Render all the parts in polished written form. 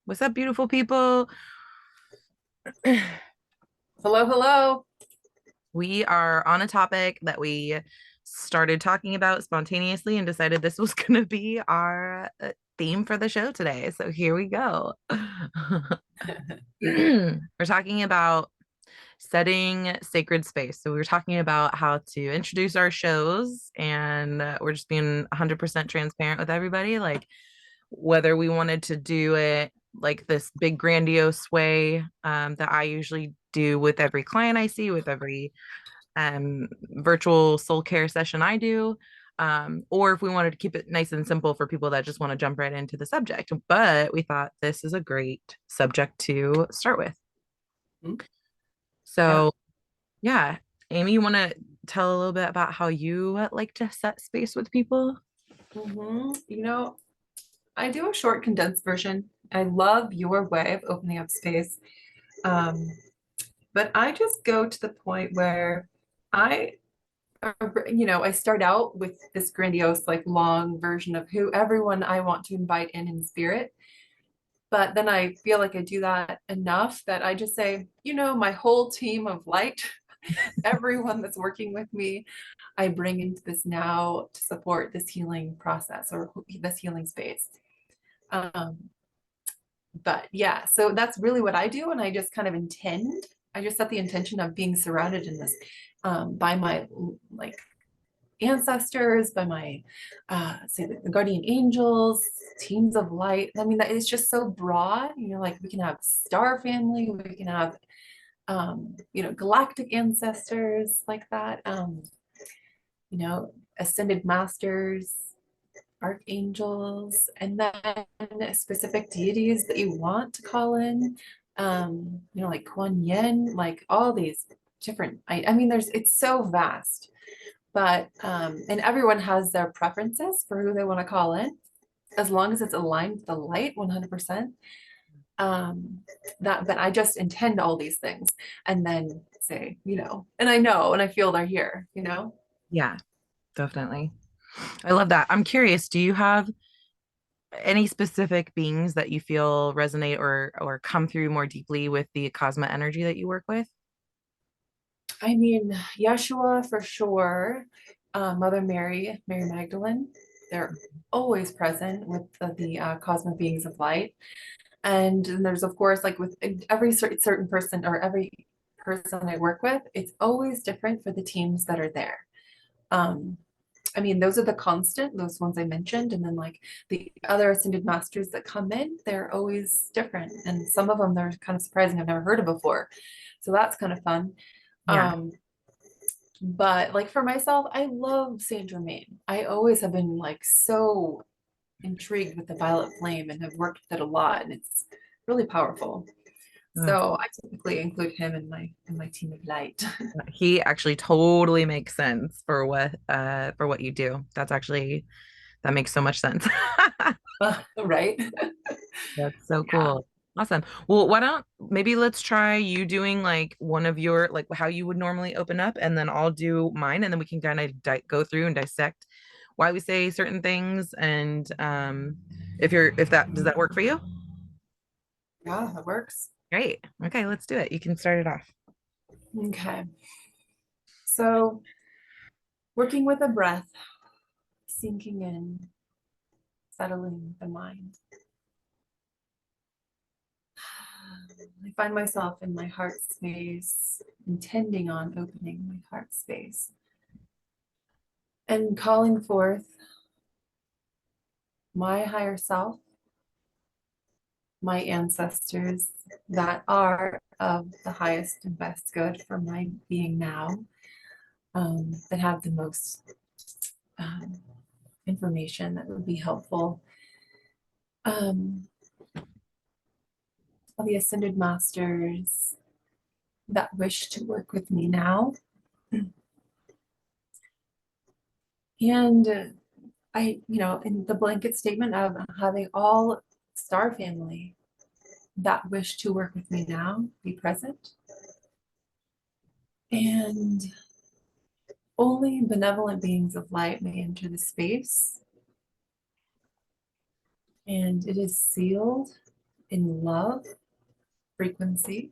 What's up, beautiful people? Hello, hello. We are on a topic that we started talking about spontaneously and decided this was going to be our theme for the show today. So here we go. We're talking about setting sacred space. So we were talking about how to introduce our shows, and we're just being 100% transparent with everybody. Like, whether we wanted to do it like this big grandiose way that I usually do with every client I see, with every virtual soul care session I do, or if we wanted to keep it nice and simple for people that just want to jump right into the subject. But we thought this is a great subject to start with. Mhm. Yeah. So, yeah, Amy, you want to tell a little bit about how you like to set space with people? You know, I do a short condensed version. I love your way of opening up space. Um, but I just go to the point where I, I start out with this grandiose, like long version of who everyone I want to invite in spirit. But then I feel like I do that enough that I just say, my whole team of light, everyone that's working with me, I bring into this now to support this healing process or this healing space. Um, but yeah, so that's really what I do. And I just kind of I just set the intention of being surrounded in this by my like ancestors, by my say the guardian angels, teams of light. I mean, that it's just so broad. Like we can have star family, we can have galactic ancestors like that. Ascended masters, archangels, and then specific deities that you want to call in. Like Kuan Yin, like all these different. I mean, it's so vast, but and everyone has their preferences for who they want to call in, as long as it's aligned with the light 100%. Um, but I just intend all these things and then say, and I know and I feel they're here. Yeah, definitely. I love that. I'm curious, do you have any specific beings that you feel resonate or come through more deeply with the cosmic energy that you work with? I mean, Yeshua for sure, Mother Mary, Mary Magdalene, they're always present with the cosmic beings of light. And then there's, of course, like with every certain person or every person I work with, it's always different for the teams that are there. Um, I mean, those are the constant, those ones I mentioned. And then, like the other ascended masters that come in, they're always different. And some of them, they're kind of surprising, I've never heard of before. So that's kind of fun. Yeah. Um, but like for myself, I love Saint Germain. I always have been like so intrigued with the violet flame and have worked with it a lot, and it's really powerful. Ugh. So I typically include him in my team of light. He actually totally makes sense for what you do. That makes so much sense. Right? That's so Yeah. cool. Awesome. Well, why don't maybe let's try you doing like one of your like how you would normally open up, and then I'll do mine, and then we can kind of go through and dissect why we say certain things, and if that does that work for you? Yeah, that works. Great. Okay, let's do it. You can start it off. Okay. So working with a breath, sinking in, settling the mind. I find myself in my heart space, intending on opening my heart space and calling forth my higher self, my ancestors that are of the highest and best good for my being now, that have the most um, information that would be helpful. Um, all the ascended masters that wish to work with me now. And in the blanket statement of having all star family that wish to work with me now be present. And only benevolent beings of light may enter the space. And it is sealed in love, frequency,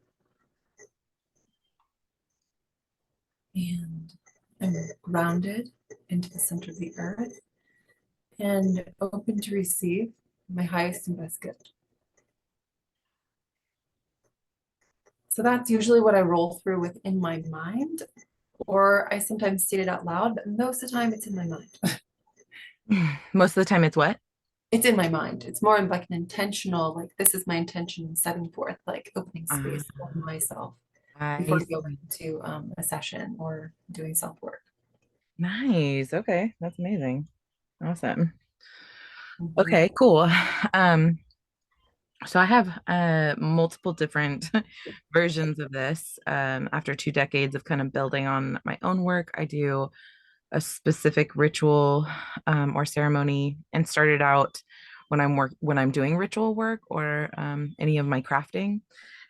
and I'm grounded into the center of the earth and open to receive my highest and best gift. So that's usually what I roll through with in my mind, or I sometimes state it out loud, but most of the time it's in my mind. Most of the time, it's what? It's in my mind. It's more of like an intentional, like this is my intention setting forth, like opening Uh, space for myself before I I go see. into a session or doing self work. Nice. Okay, that's amazing. Awesome. Mhm. Okay, cool. Um, so I have multiple different versions of this. After 2 decades of kind of building on my own work, I do a specific ritual or ceremony, and started out when I'm doing ritual work or any of my crafting.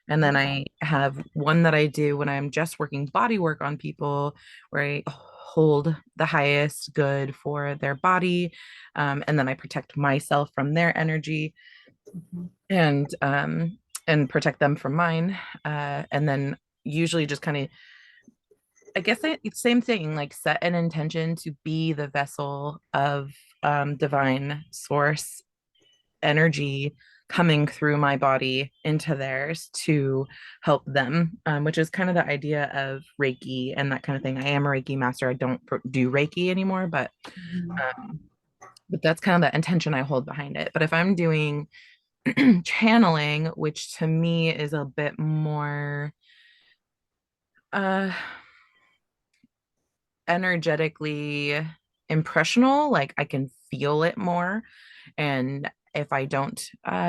And then I have one that I do when I'm just working body work on people, where I hold the highest good for their body. And then I protect myself from their energy, Mhm. and protect them from mine. And then usually just kind of, I guess it's same thing, like set an intention to be the vessel of divine source energy coming through my body into theirs to help them, which is kind of the idea of Reiki and that kind of thing. I am a Reiki master. I don't do Reiki anymore, Mhm. um, but that's kind of the intention I hold behind it. But if I'm doing channeling, which to me is a bit more uh, energetically impressional, like I can feel it more. And if I don't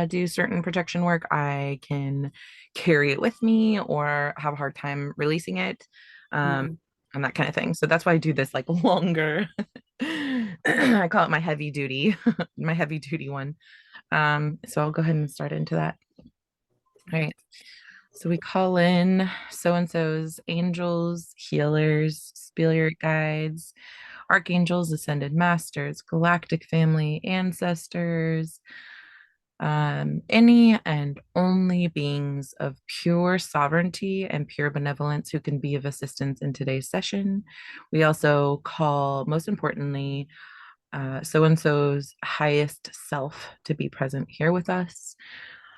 do certain protection work, I can carry it with me or have a hard time releasing it, um, Mhm. and that kind of thing. So that's why I do this like longer. I call it my heavy duty, my heavy duty one. So I'll go ahead and start into that. All right. So we call in so and so's angels, healers, spirit guides, archangels, ascended masters, galactic family, ancestors, any and only beings of pure sovereignty and pure benevolence who can be of assistance in today's session. We also call, most importantly, so and so's highest self to be present here with us.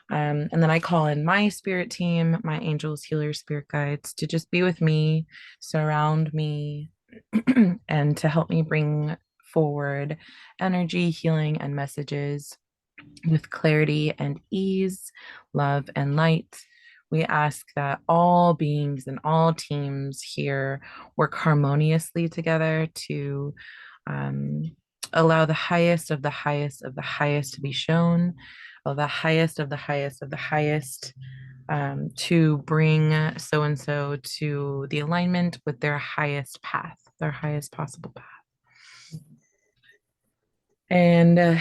And then I call in my spirit team, my angels, healers, spirit guides to just be with me, surround me, and to help me bring forward energy, healing, and messages with clarity and ease, love and light. We ask that all beings and all teams here work harmoniously together to um, allow the highest of the highest of the highest to be shown, of the highest of the highest of the highest, to bring so and so to the alignment with their highest path, their highest possible path. And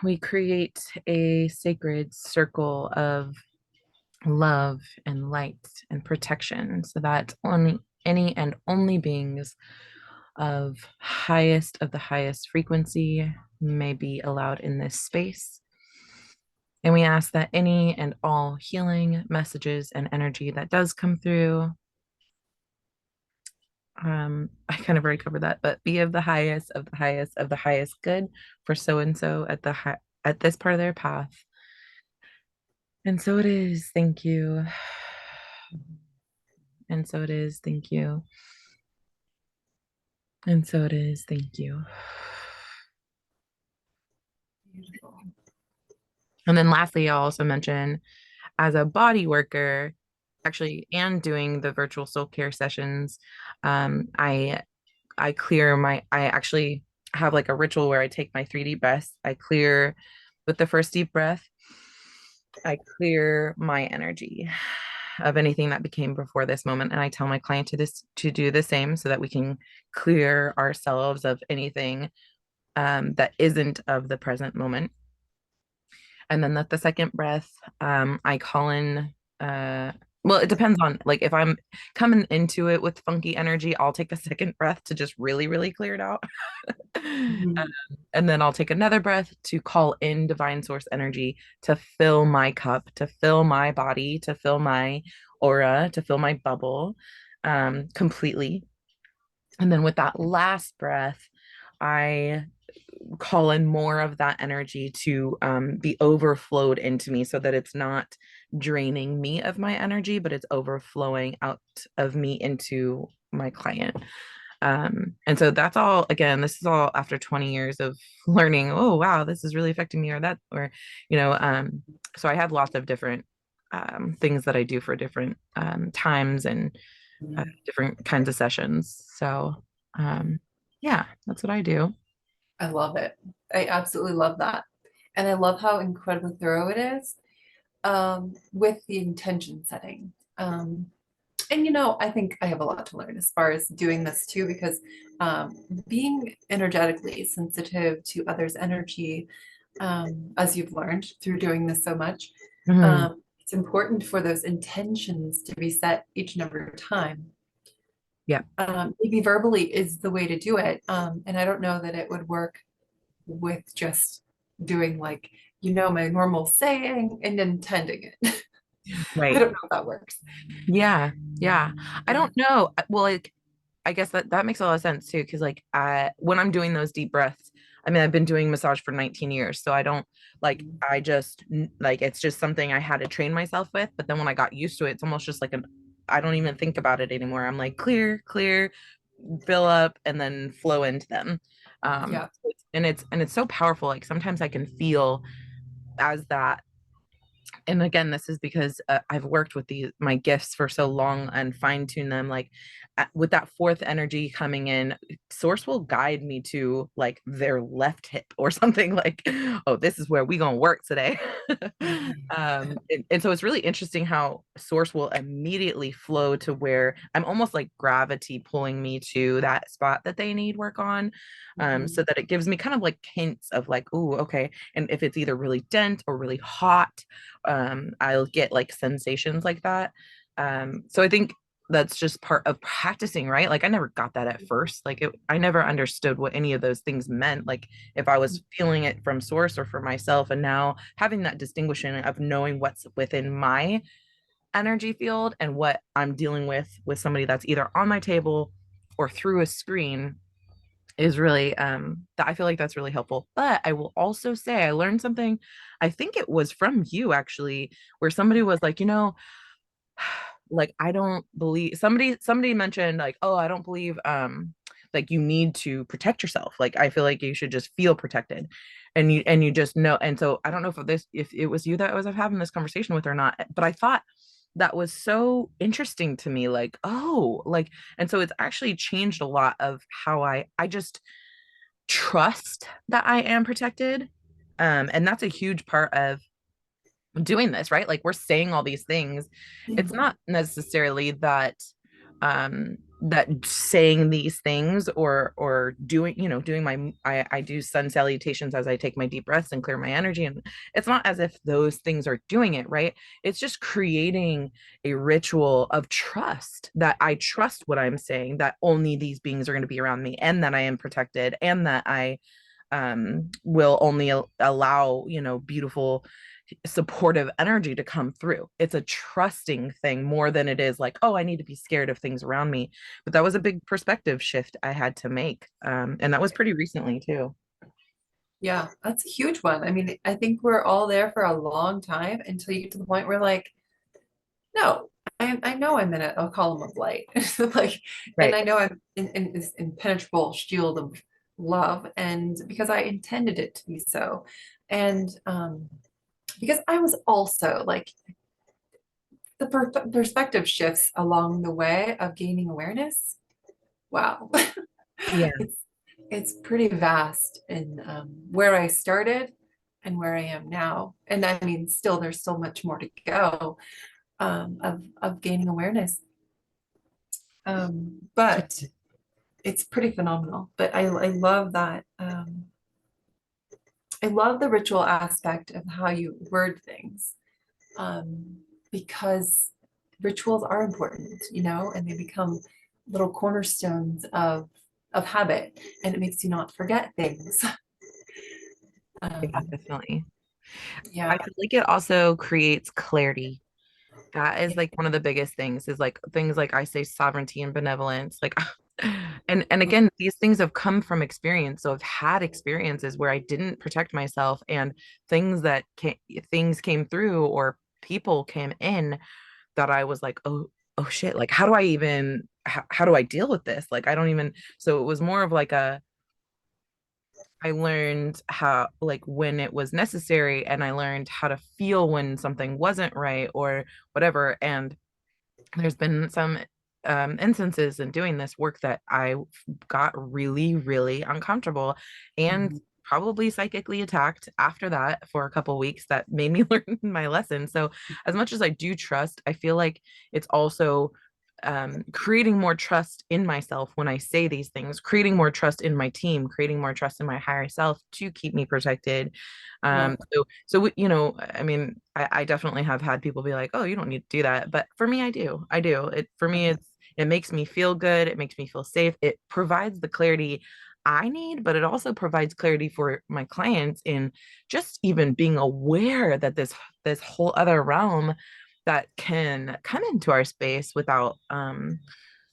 we create a sacred circle of love and light and protection so that only any and only beings of the highest frequency may be allowed in this space. And we ask that any and all healing messages and energy that does come through, I kind of already covered that, but be of the highest of the highest of the highest good for so and so at at this part of their path. And so it is. Thank you. And so it is. Thank you. And so it is. Thank you. Beautiful. And then lastly, I'll also mention as a body worker, actually, and doing the virtual soul care sessions, I clear I actually have like a ritual where I take my 3 deep breaths. I clear with the first deep breath, I clear my energy of anything that became before this moment. And I tell my client to do the same so that we can clear ourselves of anything that isn't of the present moment. And then the second breath, I call in well, it depends on like if I'm coming into it with funky energy, I'll take a second breath to just really, really clear it out. Mhm. And then I'll take another breath to call in divine source energy to fill my cup, to fill my body, to fill my aura, to fill my bubble completely. And then with that last breath, I call in more of that energy to be overflowed into me so that it's not draining me of my energy, but it's overflowing out of me into my client. And so that's all, again, this is all after 20 years of learning, oh, wow, this is really affecting me or that, or, you know, so I have lots of different things that I do for different times and different kinds of sessions. So, yeah, that's what I do. I love it. I absolutely love that. And I love how incredibly thorough it is with the intention setting. And I think I have a lot to learn as far as doing this too, because being energetically sensitive to others' energy, as you've learned through doing this so much, Mhm. it's important for those intentions to be set each and every time. Yeah. Maybe verbally is the way to do it. And I don't know that it would work with just doing like, my normal saying and intending it. I Right. don't know if that works. Yeah. Yeah. I don't know. Well, like, I guess that makes a lot of sense too. Cause like, when I'm doing those deep breaths, I mean, I've been doing massage for 19 years. So I don't like, I just like, it's just something I had to train myself with. But then when I got used to it, it's almost just like I don't even think about it anymore. I'm like, clear, clear, fill up, and then flow into them. Yeah. And it's so powerful. Like sometimes I can feel as that, and again, this is because I've worked with my gifts for so long and fine tune them. Like with that fourth energy coming in, source will guide me to like their left hip or something like, oh, this is where we gonna work today. Mhm. And so it's really interesting how source will immediately flow to where I'm almost like gravity pulling me to that spot that they need work on. So Mhm. that it gives me kind of like hints of like, oh, okay. And if it's either really dense or really hot, I'll get like sensations like that. So I think that's just part of practicing, right? Like I never got that at first. I never understood what any of those things meant. Like if I was feeling it from source or for myself, and now having that distinguishing of knowing what's within my energy field and what I'm dealing with somebody that's either on my table or through a screen is really that I feel like that's really helpful. But I will also say I learned something, I think it was from you actually, where somebody was like, like I don't believe somebody mentioned like, oh, I don't believe like you need to protect yourself. Like I feel like you should just feel protected. And you just know. And so I don't know if it was you that I was having this conversation with or not, but I thought that was so interesting to me, like, oh, like, and so it's actually changed a lot of how I just trust that I am protected. And that's a huge part of doing this, right? Like we're saying all these things. It's Mhm. not necessarily that saying these things or doing, doing I do sun salutations as I take my deep breaths and clear my energy. And it's not as if those things are doing it, right? It's just creating a ritual of trust, that I trust what I'm saying, that only these beings are going to be around me, and that I am protected, and that I will only allow, beautiful supportive energy to come through. It's a trusting thing more than it is like, oh, I need to be scared of things around me. But that was a big perspective shift I had to make. And that was pretty recently too. Yeah, that's a huge one. I mean, I think we're all there for a long time until you get to the point where like, no, I know I'm in a column of light. Like, and Right. I know I'm in this impenetrable shield of love, and because I intended it to be so. And because I was also like the perspective shifts along the way of gaining awareness. Wow. Yeah. it's it's pretty vast in where I started and where I am now. And I mean, still, there's so much more to go of gaining awareness. But it's pretty phenomenal. But I love that. I love the ritual aspect of how you word things, because rituals are important, and they become little cornerstones of habit, and it makes you not forget things. Yeah, Um, definitely. I yeah, feel like it also creates clarity. That is yeah, like one of the biggest things is like things like I say sovereignty and benevolence. Like and again, these things have come from experience. So I've had experiences where I didn't protect myself and things came through or people came in that I was like, oh shit, like how do I deal with this? Like I don't even so it was more of like a I learned how, like, when it was necessary, and I learned how to feel when something wasn't right or whatever. And there's been some instances in doing this work that I got really, really uncomfortable and mhm, probably psychically attacked after that for a couple weeks that made me learn my lesson. So, as much as I do trust, I feel like it's also creating more trust in myself when I say these things, creating more trust in my team, creating more trust in my higher self to keep me protected. yeah, I mean, I definitely have had people be like, "Oh, you don't need to do that," but for me, I do. I do. It for me, it makes me feel good. It makes me feel safe. It provides the clarity I need, but it also provides clarity for my clients in just even being aware that this whole other realm that can come into our space without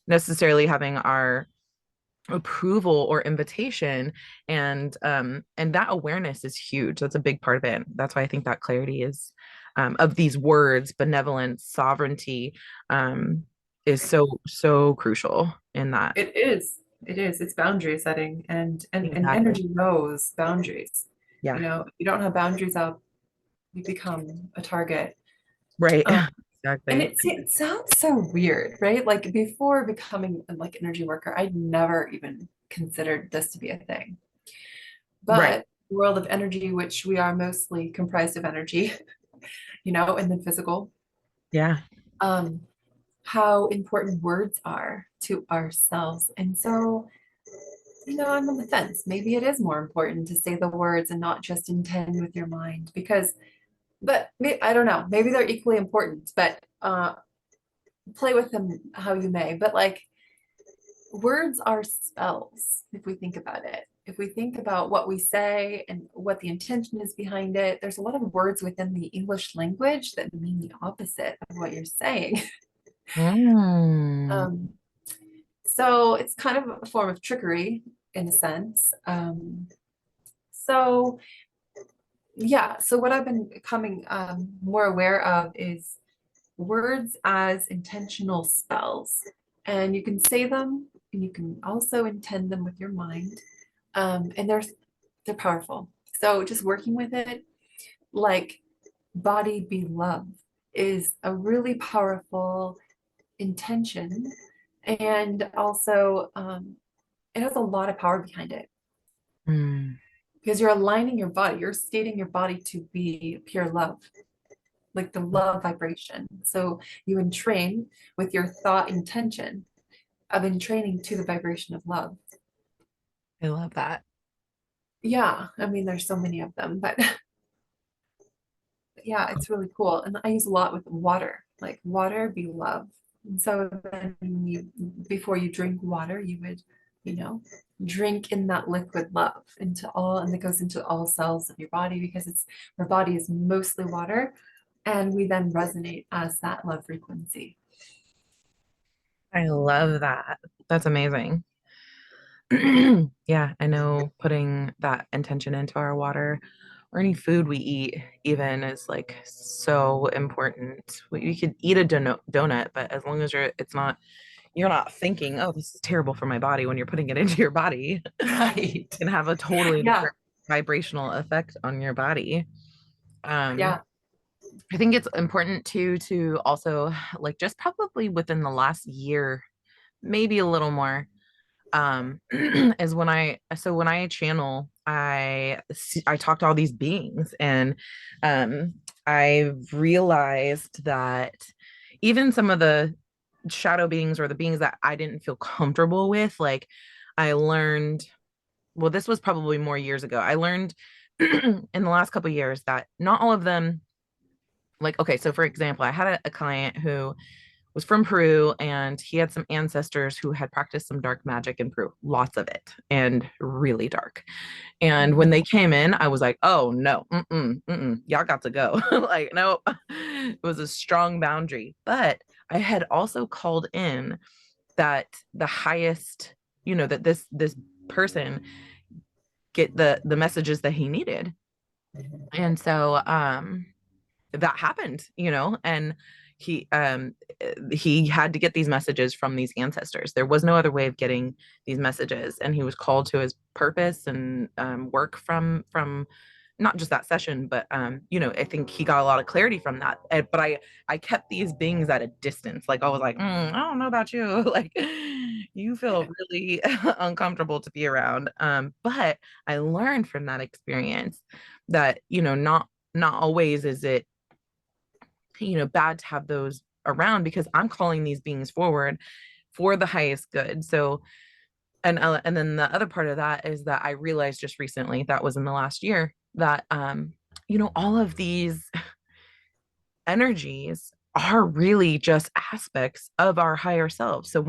necessarily having our approval or invitation and that awareness is huge. That's a big part of it. That's why I think that clarity is of these words benevolence, sovereignty, um is so crucial in that. it is. It is. It's boundary setting, and Exactly. energy knows boundaries. Yeah. If you don't have boundaries up, you become a target. Right. Um, and Exactly. it sounds so weird, right? Like before becoming like energy worker, I'd never even considered this to be a thing. Right. But the world of energy, which we are mostly comprised of energy, and then physical, Yeah. um, how important words are to ourselves. And so, I'm on the fence. Maybe it is more important to say the words and not just intend with your mind but I don't know, maybe they're equally important, but play with them how you may. But like, words are spells, if we think about it. If we think about what we say and what the intention is behind it, there's a lot of words within the English language that mean the opposite of what you're saying. Mm. Um, so it's kind of a form of trickery in a sense. So yeah, so what I've been becoming more aware of is words as intentional spells. And you can say them and you can also intend them with your mind. And they're powerful. So just working with it, like body be love is a really powerful intention. And also it has a lot of power behind it Mm. because you're aligning your body, you're stating your body to be pure love, like the love vibration. So you entrain with your thought intention of entraining to the vibration of love. I love that. Yeah, I mean, there's so many of them, but yeah, it's really cool. And I use a lot with water, like water be love. And so then before you drink water, you would, you know, drink in that liquid love and it goes into all cells of your body because our body is mostly water. And we then resonate as that love frequency. I love that. That's amazing. Yeah, I know putting that intention into our water or any food we eat even is like so important. We could eat a donut, but as long as you're not thinking, oh, this is terrible for my body when you're putting it into your body, it Right. can have a totally Yeah. different vibrational effect on your body. Um, Yeah. I think it's important to also like just probably within the last year, maybe a little more is when I channel I talk to all these beings and um I've realized that even some of the shadow beings or the beings that I didn't feel comfortable with, like I learned, well, this was probably more years ago. I learned in the last couple of years that not all of them, like, okay, so for example, I had a client who was from Peru, and he had some ancestors who had practiced some dark magic in Peru, lots of it, and really dark. And when they came in, I was like, oh no, y'all got to go. Like, no, it was a strong boundary. But I had also called in that the highest, that this person get the messages that he needed. And so that happened, and he um he had to get these messages from these ancestors. There was no other way of getting these messages, and he was called to his purpose and work from not just that session, but I think he got a lot of clarity from that. But I kept these beings at a distance. Like I was like, I don't know about you. Like you feel really uncomfortable to be around. But I learned from that experience that not always is it bad to have those around, because I'm calling these beings forward for the highest good. So and then the other part of that is that I realized just recently, that was in the last year, that all of these energies are really just aspects of our higher selves. So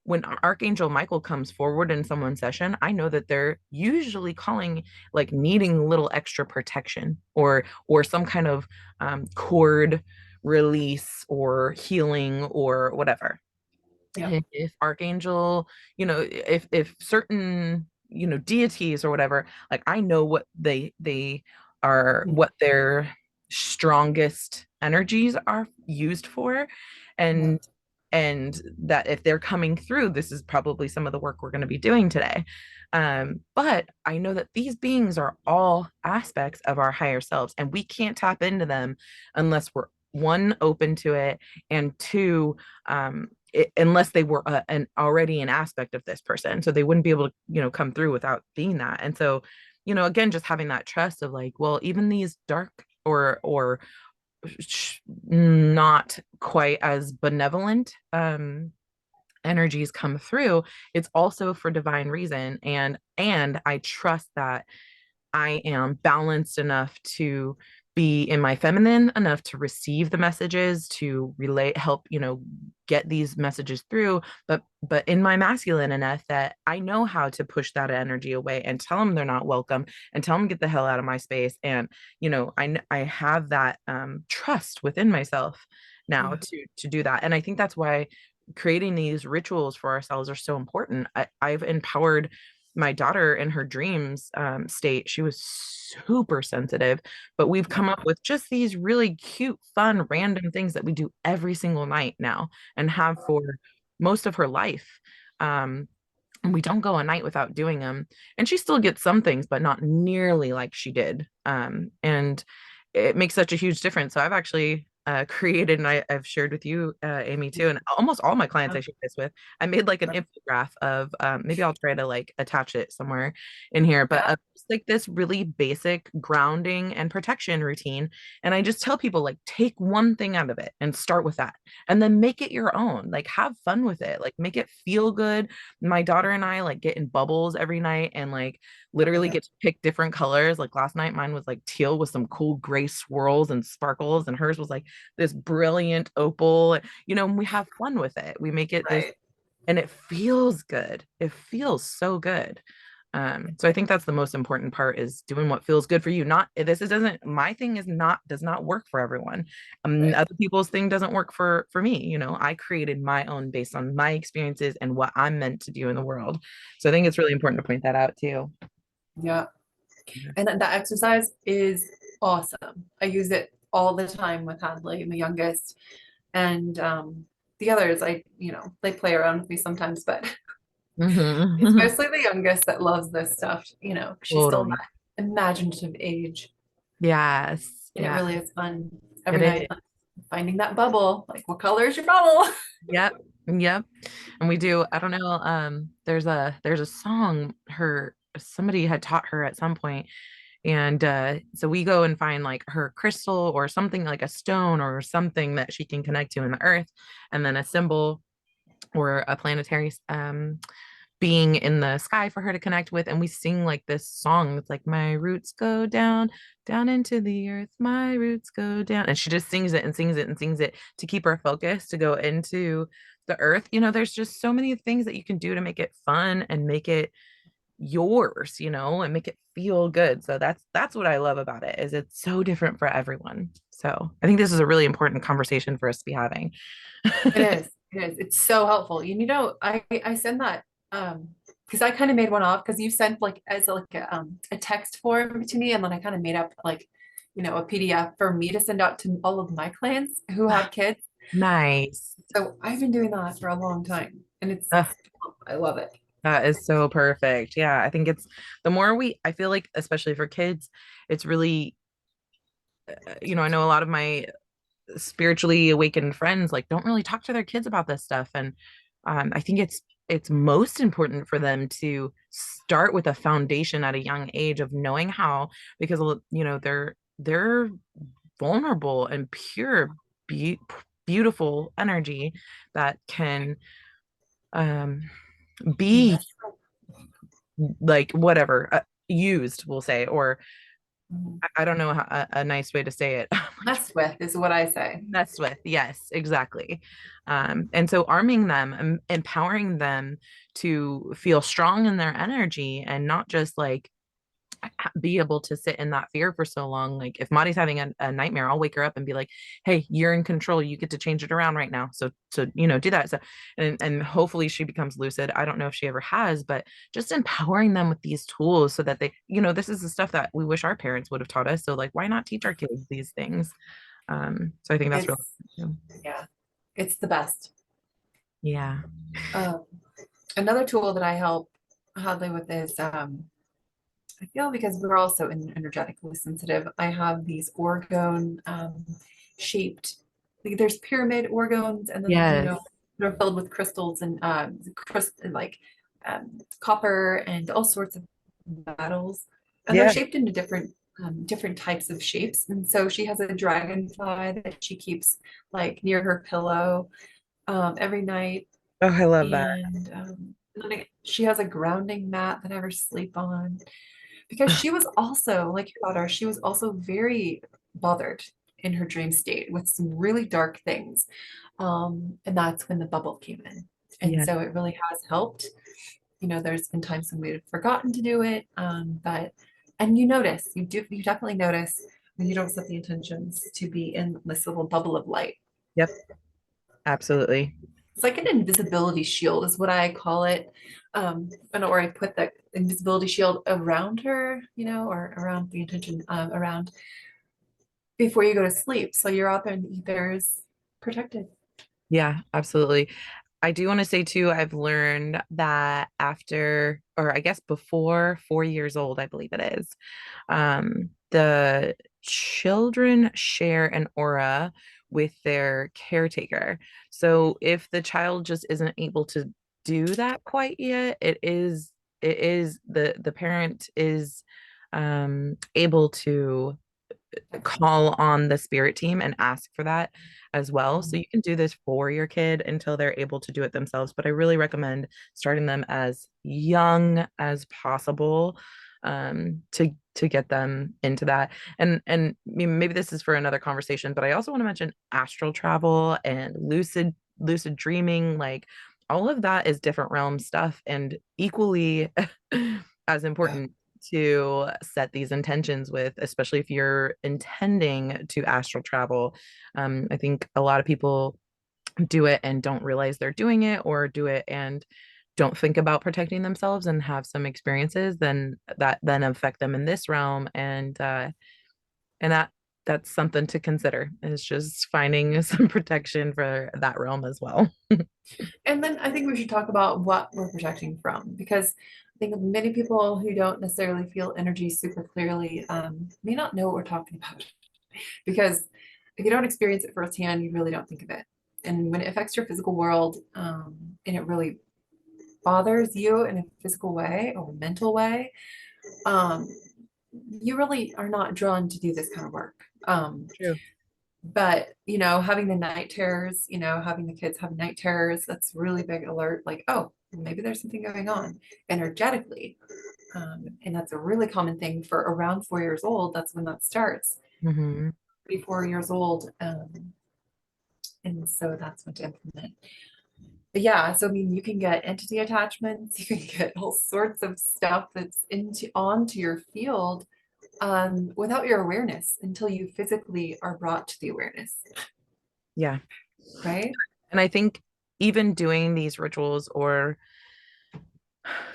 when Archangel Michael comes forward in someone's session, I know that they're usually calling, like, needing a little extra protection, or some kind of cord release or healing or whatever. Yeah. If Archangel, if certain, deities or whatever, like, I know what they are, what their strongest energies are used for, Yeah. and that if they're coming through, this is probably some of the work we're going to be doing today. But I know that these beings are all aspects of our higher selves, and we can't tap into them unless we're, one, open to it, and two, unless they were already an aspect of this person, so they wouldn't be able to come through without being that. And so again, just having that trust of, like, well, even these dark or not quite as benevolent energies come through, it's also for divine reason, and I trust that I am balanced enough to be in my feminine enough to receive the messages, to relate, help, get these messages through, but in my masculine enough that I know how to push that energy away and tell them they're not welcome, and tell them get the hell out of my space. And I have that trust within myself now Yeah. to do that. And I think that's why creating these rituals for ourselves are so important. I've empowered my daughter in her dreams state. She was super sensitive, but we've come up with just these really cute, fun, random things that we do every single night now, and have for most of her life. And we don't go a night without doing them. And she still gets some things, but not nearly like she did. And it makes such a huge difference. So I've actually created, and I've shared with you, Amy, too, and almost all my clients I share this with. I made like an infograph of, maybe I'll try to like attach it somewhere in here, but Yeah. just like this really basic grounding and protection routine. And I just tell people, like, take one thing out of it and start with that, and then make it your own. Like, have fun with it, like, make it feel good. My daughter and I like get in bubbles every night, and like literally Yeah. get to pick different colors. Like last night, mine was like teal with some cool gray swirls and sparkles, and hers was like this brilliant opal. And we have fun with it. We make it this, Right. and it feels good. It feels so good. So I think that's the most important part, is doing what feels good for you. Not this is doesn't my thing is not does not work for everyone. Right. Other people's thing doesn't work for me. I created my own based on my experiences and what I'm meant to do in the world. So I think it's really important to point that out too. Yeah. And that exercise is awesome. I use it all the time with Hadley, my youngest, and the others. They play around with me sometimes, but it's Mm-hmm. mostly the youngest that loves this stuff. She's still in Totally. that imaginative age, Yes. and it Yeah. really is fun It every is. night, like, finding that bubble. Like, what color is your bubble? Yep. Yep. And we do, I don't know, there's a song her somebody had taught her at some point. And so we go and find like her crystal or something, like a stone or something that she can connect to in the earth, and then a symbol or a planetary being in the sky for her to connect with. And we sing like this song. It's like, my roots go down, down into the earth, my roots go down. And she just sings it and sings it and sings it to keep her focus to go into the earth. There's just so many things that you can do to make it fun and make it yours, and make it feel good. So that's what I love about it, is it's so different for everyone. So I think this is a really important conversation for us to be having. It is. It is. It's so helpful. I send that because I kind of made one off because you sent like as like a text form to me, and then I kind of made up like a PDF for me to send out to all of my clients who have kids. Nice. So I've been doing that for a long time, and Ugh, I love it. that is so perfect. Yeah, I think it's the more I feel like, especially for kids, it's really, I know a lot of my spiritually awakened friends like don't really talk to their kids about this stuff. And I think it's most important for them to start with a foundation at a young age of knowing how, because they're vulnerable and pure, be- beautiful energy that can um be Mess, like whatever, used, we'll say, or mm, I don't know how, a nice way to say it. messed with is what I say. Mess with, yes, exactly. And so arming them, empowering them to feel strong in their energy and not just like be able to sit in that fear for so long. Like if Maddie's having a nightmare, I'll wake her up and be like, hey, you're in control, you get to change it around right now. So do that. So and hopefully she becomes lucid. I don't know if she ever has, but just empowering them with these tools so that they, this is the stuff that we wish our parents would have taught us. So like, why not teach our kids these things? So I think that's really It's cool. yeah, it's the best. Yeah. Um, Another tool that I help Hadley with is I feel because we're also energetically sensitive, I have these orgone shaped, like there's pyramid orgones, and then Yes. they're filled with crystals and like copper and all sorts of metals, and they're Yeah. shaped into different types of shapes. And so she has a dragonfly that she keeps like near her pillow every night, Oh, I love that. and she has a grounding mat that I ever sleep on because she was also like your daughter, she was also very bothered in her dream state with some really dark things. And that's when the bubble came in. And Yeah. so it really has helped. There's been times when we've forgotten to do it. But and you definitely notice when you don't set the intentions to be in this little bubble of light. Yep. Absolutely. It's like an invisibility shield is what I call it. Or I put that invisibility shield around her, or around the intention, around before you go to sleep. So you're up and there's protected. Yeah, absolutely. I do want to say too, I've learned that after, or I guess before 4 years old, I believe it is, the children share an aura with their caretaker. So if the child just isn't able to do that quite yet, it is the parent is able to call on the spirit team and ask for that as well. So you can do this for your kid until they're able to do it themselves. But I really recommend starting them as young as possible, to get them into that. And maybe this is for another conversation, but I also want to mention astral travel and lucid dreaming. Like all of that is different realm stuff and equally as Yeah. important to set these intentions with, especially if you're intending to astral travel. I think a lot of people do it and don't realize they're doing it, or do it and don't think about protecting themselves and have some experiences then that then affect them in this realm. And that's something to consider, is just finding some protection for that realm as well. And then I think we should talk about what we're protecting from, because I think many people who don't necessarily feel energy super clearly may not know what we're talking about. Because if you don't experience it firsthand, you really don't think of it. And when it affects your physical world, and it really bothers you in a physical way or mental way, um, you really are not drawn to do this kind of work. True. But, you know, having the night terrors, you know, having the kids have night terrors, that's really big alert. Like, oh, maybe there's something going on energetically. And that's a really common thing for around 4 years old. That's when that starts, Mm-hmm. 3, 4 years old. And so that's when to implement. But yeah, so I mean, you can get entity attachments, you can get all sorts of stuff that's into onto your field without your awareness until you physically are brought to the awareness, Yeah. right? And I think even doing these rituals or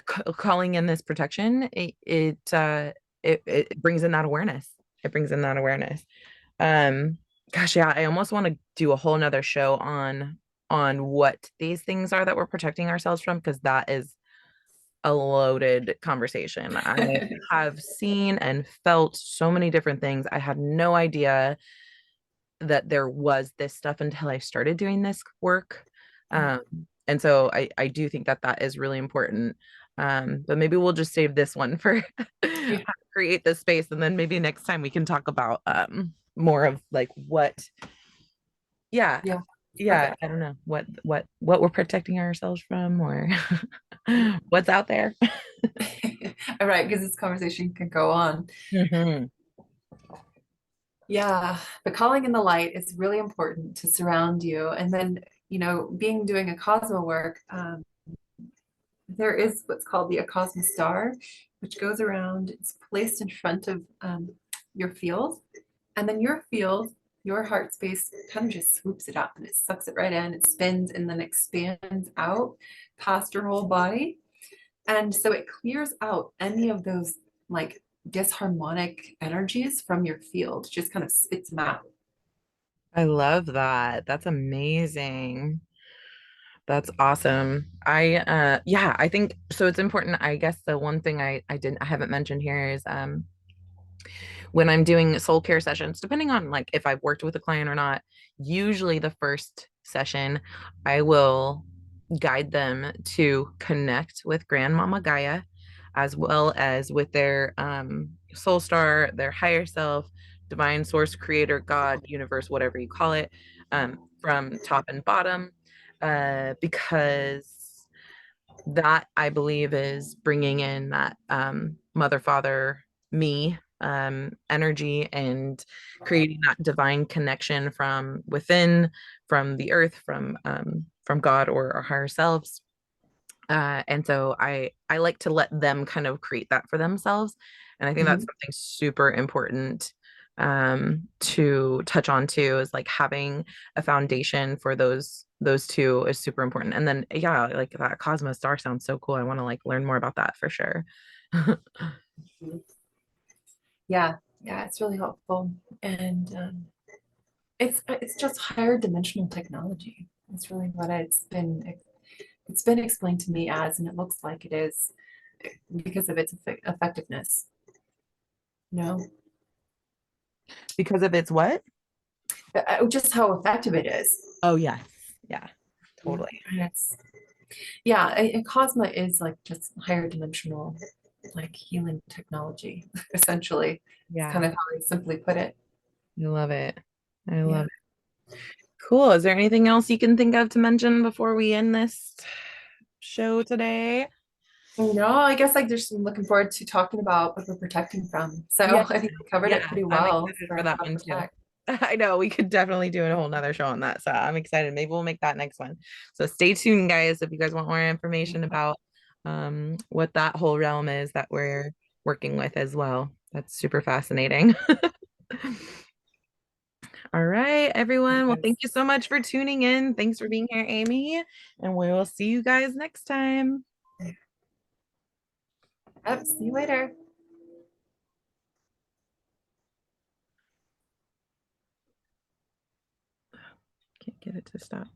calling in this protection, it brings in that awareness. It brings in that awareness. Um, Gosh, yeah, I almost want to do a whole nother show on what these things are that we're protecting ourselves from, because that is a loaded conversation. I have seen and felt so many different things. I had no idea that there was this stuff until I started doing this work. Um, and so I do think that that is really important. But maybe we'll just save this one for how Yeah, to create this space. And then maybe next time we can talk about more of like what, yeah, yeah, yeah, perfect. I don't know, what we're protecting ourselves from or what's out there. All right, because this conversation could go on. Mhm. Yeah, but calling in the light is really important to surround you. And then, you know, being doing a Cosmo work, there is what's called the Cosmo Star, which goes around, it's placed in front of your field. And then your field, your heart space kind of just swoops it up and it sucks it right in, it spins and then expands out past your whole body. And so it clears out any of those like disharmonic energies from your field, just kind of spits them out. I love that. That's amazing. That's awesome. Yeah, I think so it's important. I guess the one thing I haven't mentioned here is when I'm doing soul care sessions, depending on like if I've worked with a client or not, usually the first session I will guide them to connect with Grandmama Gaia as well as with their soul star, their higher self, divine source, creator, God, universe, whatever you call it, from top and bottom, because that I believe is bringing in that mother, father, me energy and creating that divine connection from within, from the earth, from God or our higher selves. And so I like to let them kind of create that for themselves, and I think that's Mhm. something super important to touch on too, is like having a foundation for those two is super important. And then yeah, like that Cosmos Star sounds so cool. I want to like learn more about that for sure. Yeah, yeah, it's really helpful. And it's just higher dimensional technology. That's really what it's been explained to me as, and it looks like it is because of its effectiveness. You know, Because of its what? just how effective it is. Oh yes, yeah, Yeah, totally. and it's yeah, and Cosma is like just higher dimensional, like healing technology, essentially. It's kind Yeah, of how I simply put it. I love it. I Yeah. love it. Cool. Is there anything else you can think of to mention before we end this show today? No, I guess like just looking forward to talking about what we're protecting from. So Yeah, I think we covered it yeah, pretty I'm well excited for for that how to one too. protect. I know we could definitely do a whole nother show on that. So I'm excited. Maybe we'll make that next one. So stay tuned, guys, if you guys want more information about what that whole realm is that we're working with as well. That's super fascinating. All right, everyone. Well, Yes. thank you so much for tuning in. Thanks for being here, Amy. And we will see you guys next time. Yep, see you later. Can't get it to stop.